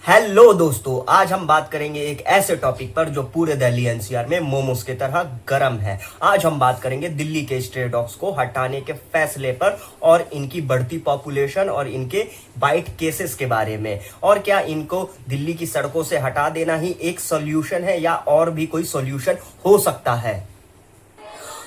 Hello दोस्तों, आज हम बात करेंगे एक ऐसे टॉपिक पर जो पूरे दिल्ली एनसीआर में मोमोज की तरह गर्म है। आज हम बात करेंगे दिल्ली के स्ट्रे डॉग्स को हटाने के फैसले पर और इनकी बढ़ती पॉपुलेशन और इनके बाइट केसेस के बारे में, और क्या इनको दिल्ली की सड़कों से हटा देना ही एक सॉल्यूशन है या और भी कोई सॉल्यूशन हो सकता है।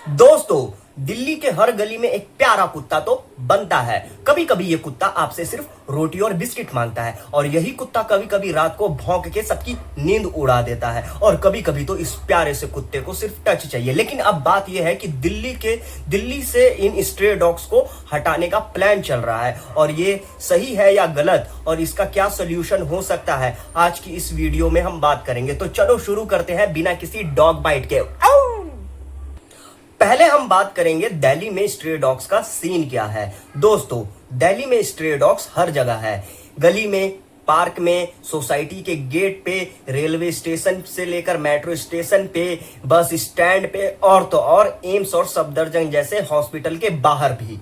दोस्तों, दिल्ली के हर गली में एक प्यारा कुत्ता तो बनता है। कभी कभी ये कुत्ता आपसे सिर्फ रोटी और बिस्किट मांगता है, और यही कुत्ता कभी कभी रात को भौंक के सबकी नींद उड़ा देता है। और कभी कभी तो इस प्यारे से कुत्ते को सिर्फ टच चाहिए। लेकिन अब बात यह है कि दिल्ली से इन स्ट्रे डॉग्स को हटाने का प्लान चल रहा है, और ये सही है या गलत, और इसका क्या सोल्यूशन हो सकता है, आज की इस वीडियो में हम बात करेंगे। तो चलो शुरू करते हैं बिना किसी डॉग बाइट के। पहले हम बात करेंगे दिल्ली में स्ट्रे डॉग्स का सीन क्या है। दोस्तों, दिल्ली में स्ट्रे डॉग्स हर जगह है। गली में, पार्क में, सोसाइटी के गेट पे, रेलवे स्टेशन से लेकर मेट्रो स्टेशन पे, बस स्टैंड पे, और तो और एम्स और सफदरजंग जैसे हॉस्पिटल के बाहर भी।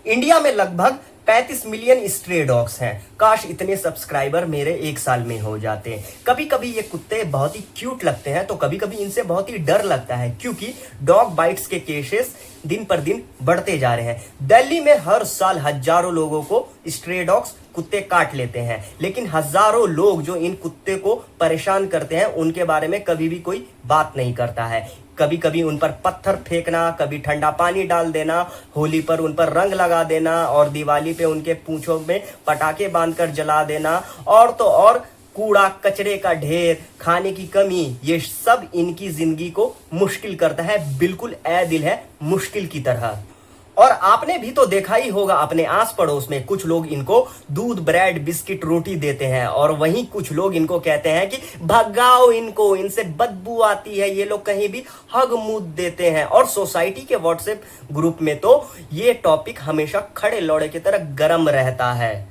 इंडिया में लगभग 35 मिलियन स्ट्रे डॉग्स हैं। काश इतने सब्सक्राइबर मेरे एक साल में हो जाते। कभी कभी ये कुत्ते बहुत ही क्यूट लगते हैं, तो कभी कभी इनसे बहुत ही डर लगता है, क्योंकि डॉग बाइट्स के केसेस दिन पर दिन बढ़ते जा रहे हैं। दिल्ली में हर साल हजारों लोगों को स्ट्रे डॉग्स कुत्ते काट लेते हैं, लेकिन हजारों लोग जो इन कुत्ते को परेशान करते हैं उनके बारे में कभी भी कोई बात नहीं करता है। कभी कभी उन पर पत्थर फेंकना, कभी ठंडा पानी डाल देना, होली पर उन पर रंग लगा देना, और दिवाली पे उनके पूंछों में पटाखे बांधकर जला देना, और तो और कूड़ा कचरे का ढेर, खाने की कमी, ये सब इनकी जिंदगी को मुश्किल करता है। बिल्कुल ए दिल है मुश्किल की तरह। और आपने भी तो देखा ही होगा अपने आस पड़ोस में, कुछ लोग इनको दूध, ब्रेड, बिस्किट, रोटी देते हैं, और वहीं कुछ लोग इनको कहते हैं कि भगाओ इनको, इनसे बदबू आती है। ये लोग कहीं भी हग मूत देते हैं। और सोसाइटी के व्हाट्सएप ग्रुप में तो ये टॉपिक हमेशा खड़े लोड़े की तरह गर्म रहता है।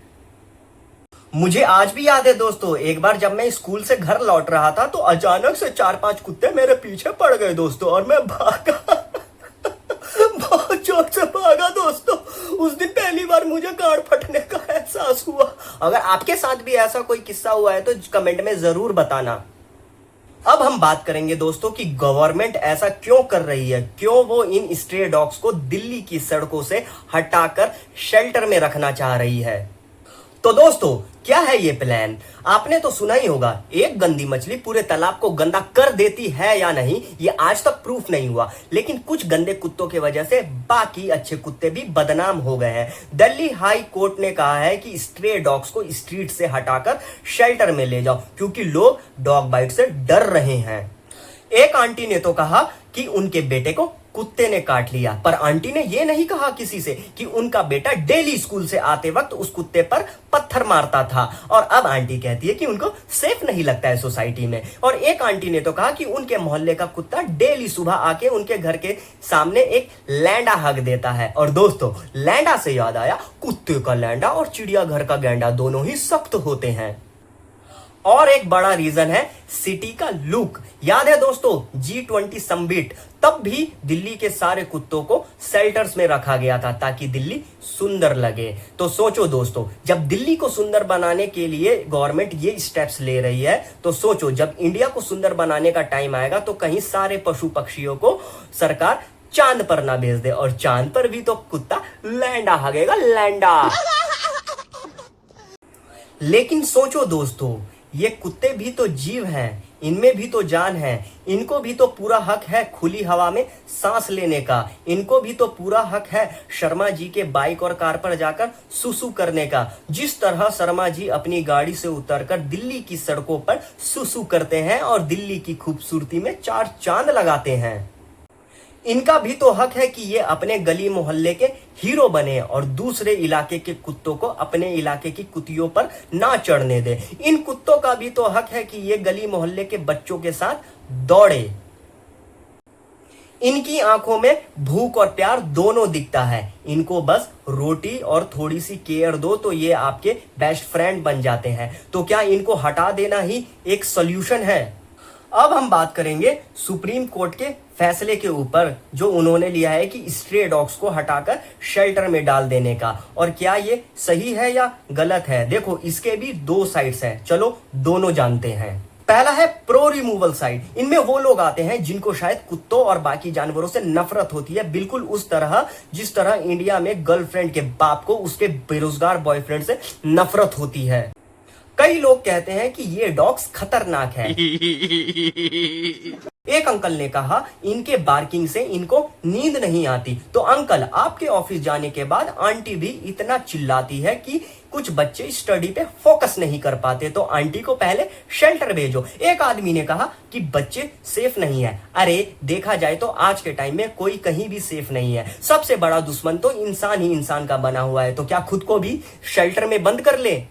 मुझे आज भी याद है दोस्तों, एक बार जब मैं स्कूल से घर लौट रहा था तो अचानक से 4-5 कुत्ते मेरे पीछे पड़ गए दोस्तों, और मैं भागा बहुत जोर से भागा दोस्तों। उस दिन पहली बार मुझे गांड फटने का एहसास हुआ। अगर आपके साथ भी ऐसा कोई किस्सा हुआ है तो कमेंट में जरूर बताना। अब हम बात करेंगे दोस्तों कि गवर्नमेंट ऐसा क्यों कर रही है, क्यों वो इन स्ट्रे डॉग्स को दिल्ली की सड़कों से हटाकर शेल्टर में रखना चाह रही है। तो दोस्तों, क्या है ये प्लान? आपने तो सुना ही होगा, एक गंदी मछली पूरे तालाब को गंदा कर देती है या नहीं, ये आज तक प्रूफ नहीं हुआ। लेकिन कुछ गंदे कुत्तों की वजह से बाकी अच्छे कुत्ते भी बदनाम हो गए हैं। दिल्ली हाई कोर्ट ने कहा है कि स्ट्रे डॉग्स को स्ट्रीट से हटाकर शेल्टर में ले जाओ, क्योंकि लोग डॉग बाइट से डर रहे हैं। एक आंटी ने तो कहा कि उनके बेटे को कुत्ते ने काट लिया, पर आंटी ने यह नहीं कहा किसी से कि उनका बेटा डेली स्कूल से आते वक्त उस कुत्ते पर पत्थर मारता था। और अब आंटी कहती है कि उनको सेफ नहीं लगता है सोसाइटी में। और एक आंटी ने तो कहा कि उनके मोहल्ले का कुत्ता डेली सुबह आके उनके घर के सामने एक लैंडा हग देता है। और दोस्तों, लैंडा से याद आया, कुत्ते का लैंडा और चिड़ियाघर का गैंडा दोनों ही सख्त होते हैं। और एक बड़ा रीजन है सिटी का लुक। याद है दोस्तों, G20 समिट, तब भी दिल्ली के सारे कुत्तों को शेल्टर्स में रखा गया था ताकि दिल्ली सुंदर लगे। तो सोचो दोस्तों, जब दिल्ली को सुंदर बनाने के लिए गवर्नमेंट ये स्टेप्स ले रही है, तो सोचो जब इंडिया को सुंदर बनाने का टाइम आएगा तो कहीं सारे पशु पक्षियों को सरकार चांद पर ना भेज दे, और चांद पर भी तो कुत्ता लैंडा हगेगा, लैंडा। लेकिन सोचो दोस्तों, ये कुत्ते भी तो जीव हैं, इनमें भी तो जान है। इनको भी तो पूरा हक है खुली हवा में सांस लेने का। इनको भी तो पूरा हक है शर्मा जी के बाइक और कार पर जाकर सुसु करने का। जिस तरह शर्मा जी अपनी गाड़ी से उतरकर दिल्ली की सड़कों पर सुसु करते हैं और दिल्ली की खूबसूरती में 4 चांद लगाते हैं, इनका भी तो हक है कि ये अपने गली मोहल्ले के हीरो बने और दूसरे इलाके के कुत्तों को अपने इलाके की कुतियों पर ना चढ़ने दे। इन कुत्तों का भी तो हक है कि ये गली मोहल्ले के बच्चों के साथ दौड़े। इनकी आंखों में भूख और प्यार दोनों दिखता है। इनको बस रोटी और थोड़ी सी केयर दो तो ये आपके बेस्ट फ्रेंड बन जाते हैं। तो क्या इनको हटा देना ही एक सॉल्यूशन है? अब हम बात करेंगे सुप्रीम कोर्ट के फैसले के ऊपर जो उन्होंने लिया है कि स्ट्रे डॉग्स को हटाकर शेल्टर में डाल देने का, और क्या ये सही है या गलत है। देखो इसके भी दो साइड्स हैं, चलो दोनों जानते हैं। पहला है प्रो रिमूवल साइड। इनमें वो लोग आते हैं जिनको शायद कुत्तों और बाकी जानवरों से नफरत होती है, बिल्कुल उस तरह जिस तरह इंडिया में गर्लफ्रेंड के बाप को उसके बेरोजगार बॉयफ्रेंड से नफरत होती है। कई लोग कहते हैं कि ये डॉग्स खतरनाक है। एक अंकल ने कहा इनके बार्किंग से इनको नींद नहीं आती। तो अंकल, आपके ऑफिस जाने के बाद आंटी भी इतना चिल्लाती है कि कुछ बच्चे स्टडी पे फोकस नहीं कर पाते, तो आंटी को पहले शेल्टर भेजो। एक आदमी ने कहा कि बच्चे सेफ नहीं है। अरे देखा जाए तो आज के टाइम में कोई कहीं भी सेफ नहीं है। सबसे बड़ा दुश्मन तो इंसान ही इंसान का बना हुआ है, तो क्या खुद को भी शेल्टर में बंद कर ले।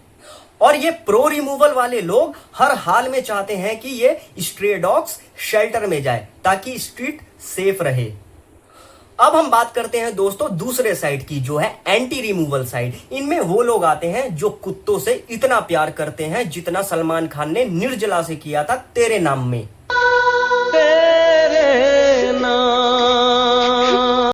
और ये प्रो रिमूवल वाले लोग हर हाल में चाहते हैं कि ये स्ट्रे डॉग्स शेल्टर में जाए ताकि स्ट्रीट सेफ रहे। अब हम बात करते हैं दोस्तों दूसरे साइड की, जो है एंटी रिमूवल साइड। इनमें वो लोग आते हैं जो कुत्तों से इतना प्यार करते हैं जितना सलमान खान ने निर्जला से किया था तेरे नाम में। तेरे नाम।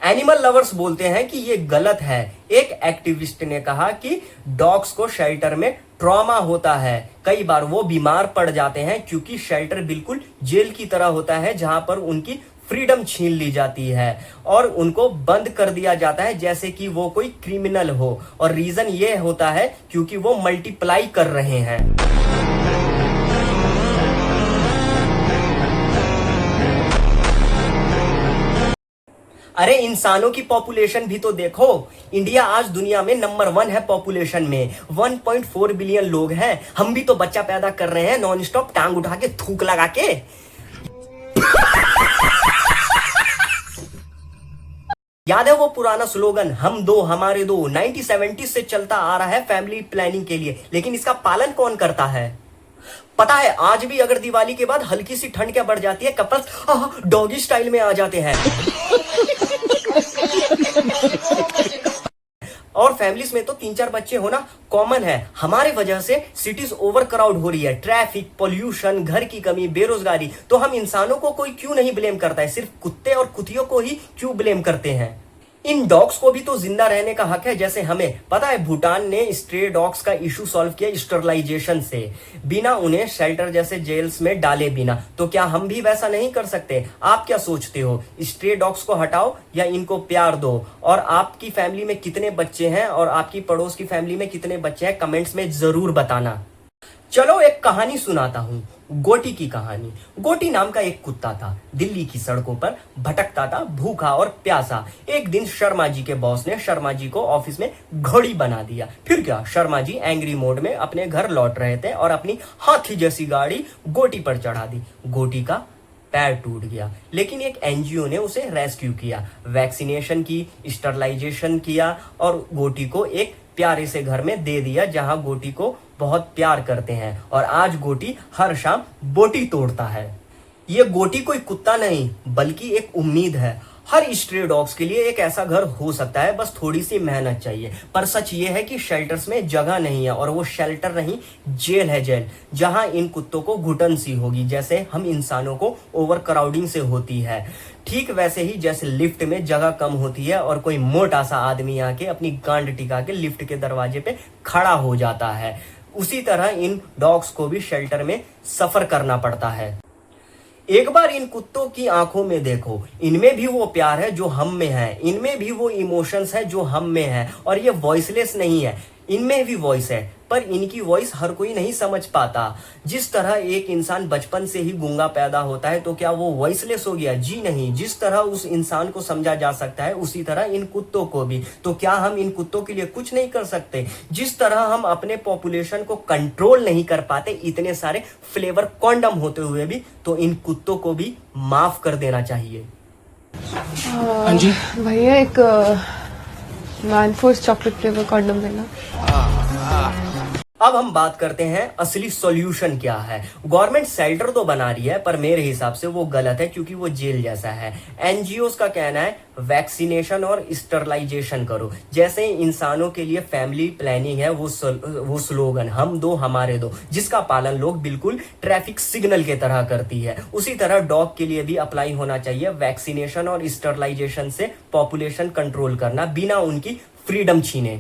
एनिमल लवर्स बोलते हैं कि ये गलत है। एक एक्टिविस्ट ने कहा कि डॉग्स को शेल्टर में ट्रॉमा होता है, कई बार वो बीमार पड़ जाते हैं क्योंकि शेल्टर बिल्कुल जेल की तरह होता है जहां पर उनकी फ्रीडम छीन ली जाती है और उनको बंद कर दिया जाता है जैसे कि वो कोई क्रिमिनल हो। और रीजन ये होता है क्योंकि वो मल्टीप्लाई कर रहे हैं। अरे इंसानों की पॉपुलेशन भी तो देखो। इंडिया आज दुनिया में नंबर 1 है पॉपुलेशन में। 1.4 बिलियन लोग हैं। हम भी तो बच्चा पैदा कर रहे हैं नॉन स्टॉप, टांग उठा के थूक लगा के। याद है वो पुराना स्लोगन, हम दो हमारे दो, 1970 से चलता आ रहा है फैमिली प्लानिंग के लिए, लेकिन इसका पालन कौन करता है। पता है आज भी अगर दिवाली के बाद हल्की सी ठंड क्या बढ़ जाती है, कपल्स डॉगी स्टाइल में आ जाते हैं। और फैमिलीज में तो 3-4 बच्चे होना कॉमन है। हमारे वजह से सिटीज ओवर क्राउड हो रही है, ट्रैफिक, पोल्यूशन, घर की कमी, बेरोजगारी। तो हम इंसानों को कोई क्यों नहीं ब्लेम करता है, सिर्फ कुत्ते और कुतियों को ही क्यों ब्लेम करते हैं। इन डॉग्स को भी तो जिंदा रहने का हक है जैसे हमें। पता है भूटान ने स्ट्रे डॉग्स का इशू सॉल्व किया स्टरलाइजेशन से, बिना उन्हें शेल्टर जैसे जेल्स में डाले बिना। तो क्या हम भी वैसा नहीं कर सकते? आप क्या सोचते हो, स्ट्रे डॉग्स को हटाओ या इनको प्यार दो? और आपकी फैमिली में कितने बच्चे हैं और आपकी पड़ोस की फैमिली में कितने बच्चे हैं, कमेंट्स में जरूर बताना। चलो एक कहानी सुनाता हूँ, गोटी की कहानी। गोटी नाम का एक कुत्ता था, दिल्ली की सड़कों पर भटकता था, भूखा और प्यासा। एक दिन शर्मा जी के बॉस ने शर्मा जी को ऑफिस में घोड़ी बना दिया। फिर क्या, शर्मा जी एंग्री मोड में अपने घर लौट रहे थे और अपनी हाथी जैसी गाड़ी गोटी पर चढ़ा दी। गोटी का पैर टूट गया, लेकिन एक एनजीओ ने उसे रेस्क्यू किया, वैक्सीनेशन की, स्टरलाइजेशन किया और गोटी को एक प्यारे से घर में दे दिया जहां गोटी को बहुत प्यार करते हैं। और आज गोटी हर शाम बोटी तोड़ता है। ये गोटी कोई कुत्ता नहीं बल्कि एक उम्मीद है। हर स्ट्रे डॉग्स के लिए एक ऐसा घर हो सकता है, बस थोड़ी सी मेहनत चाहिए। पर सच ये है कि शेल्टर्स में जगह नहीं है, और वो शेल्टर नहीं, जेल है, जेल, जहां इन कुत्तों को घुटन सी होगी जैसे हम इंसानों को ओवर क्राउडिंग से होती है। ठीक वैसे ही जैसे लिफ्ट में जगह कम होती है और कोई मोटा सा आदमी आके अपनी गांड टिका के लिफ्ट के दरवाजे पे खड़ा हो जाता है, उसी तरह इन डॉग्स को भी शेल्टर में सफर करना पड़ता है। एक बार इन कुत्तों की आंखों में देखो, इनमें भी वो प्यार है जो हम में है, इनमें भी वो इमोशंस है जो हम में है। और ये वॉइसलेस नहीं है, इनमें भी वॉइस है, पर इनकी वॉइस हर कोई नहीं समझ पाता। जिस तरह एक इंसान बचपन से ही गूंगा पैदा होता है, तो क्या वो वॉइसलेस हो गया? जी नहीं। जिस तरह उस इंसान को समझा जा सकता है, उसी तरह इन कुत्तों को भी। तो क्या हम इन कुत्तों के लिए कुछ नहीं कर सकते? जिस तरह हम अपने पॉपुलेशन को कंट्रोल नहीं कर पाते इतने सारे फ्लेवर कॉन्डम होते हुए भी, तो इन कुत्तों को भी माफ कर देना चाहिए। भैया एक man force chocolate flavour condom देना। अब हम बात करते हैं असली सॉल्यूशन क्या है। गवर्नमेंट शेल्टर तो बना रही है पर मेरे हिसाब से वो गलत है क्योंकि वो जेल जैसा है। एनजीओ का कहना है वैक्सीनेशन और स्टरलाइजेशन करो। जैसे इंसानों के लिए फैमिली प्लानिंग है, वो स्लोगन हम दो हमारे दो, जिसका पालन लोग बिल्कुल ट्रैफिक सिग्नल के तरह करती है, उसी तरह डॉग के लिए भी अप्लाई होना चाहिए वैक्सीनेशन और स्टरलाइजेशन से पॉपुलेशन कंट्रोल करना बिना उनकी फ्रीडम छीने।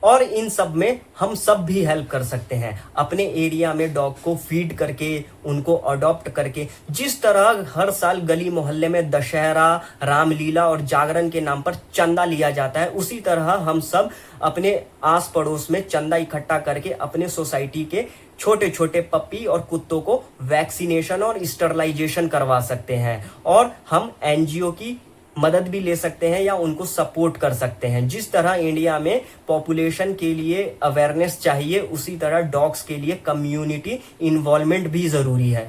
और इन सब में हम सब भी हेल्प कर सकते हैं अपने एरिया में डॉग को फीड करके, उनको अडॉप्ट करके। जिस तरह हर साल गली मोहल्ले में दशहरा, रामलीला और जागरण के नाम पर चंदा लिया जाता है, उसी तरह हम सब अपने आस पड़ोस में चंदा इकट्ठा करके अपने सोसाइटी के छोटे छोटे पप्पी और कुत्तों को वैक्सीनेशन और स्टरलाइजेशन करवा सकते हैं। और हम एनजीओ की मदद भी ले सकते हैं या उनको सपोर्ट कर सकते हैं। जिस तरह इंडिया में पॉपुलेशन के लिए अवेयरनेस चाहिए, उसी तरह डॉग्स के लिए कम्युनिटी इन्वॉल्वमेंट भी जरूरी है।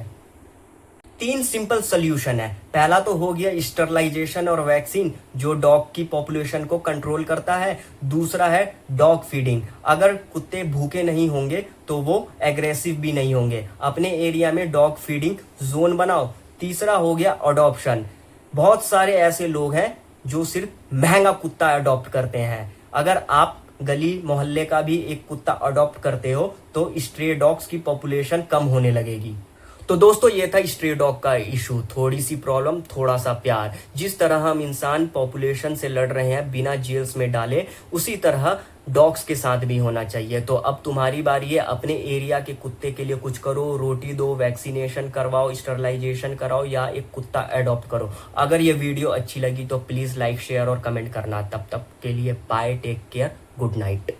3 सिंपल सोल्यूशन है। पहला तो हो गया स्टरलाइजेशन और वैक्सीन जो डॉग की पॉपुलेशन को कंट्रोल करता है। दूसरा है डॉग फीडिंग, अगर कुत्ते भूखे नहीं होंगे तो वो एग्रेसिव भी नहीं होंगे। अपने एरिया में डॉग फीडिंग जोन बनाओ। तीसरा हो गया अडॉप्शन। बहुत सारे ऐसे लोग हैं जो सिर्फ महंगा कुत्ता अडॉप्ट करते हैं। अगर आप गली मोहल्ले का भी एक कुत्ता अडॉप्ट करते हो तो स्ट्रे डॉग्स की पॉपुलेशन कम होने लगेगी। तो दोस्तों ये था स्ट्रे डॉग का इशू, थोड़ी सी प्रॉब्लम थोड़ा सा प्यार। जिस तरह हम इंसान पॉपुलेशन से लड़ रहे हैं बिना जेल्स में डाले, उसी तरह डॉग्स के साथ भी होना चाहिए। तो अब तुम्हारी बारी है, अपने एरिया के कुत्ते के लिए कुछ करो, रोटी दो, वैक्सीनेशन करवाओ, स्टरलाइजेशन कराओ या एक कुत्ता अडॉप्ट करो। अगर ये वीडियो अच्छी लगी तो प्लीज लाइक, शेयर और कमेंट करना। तब तक के लिए bye, take care, good night.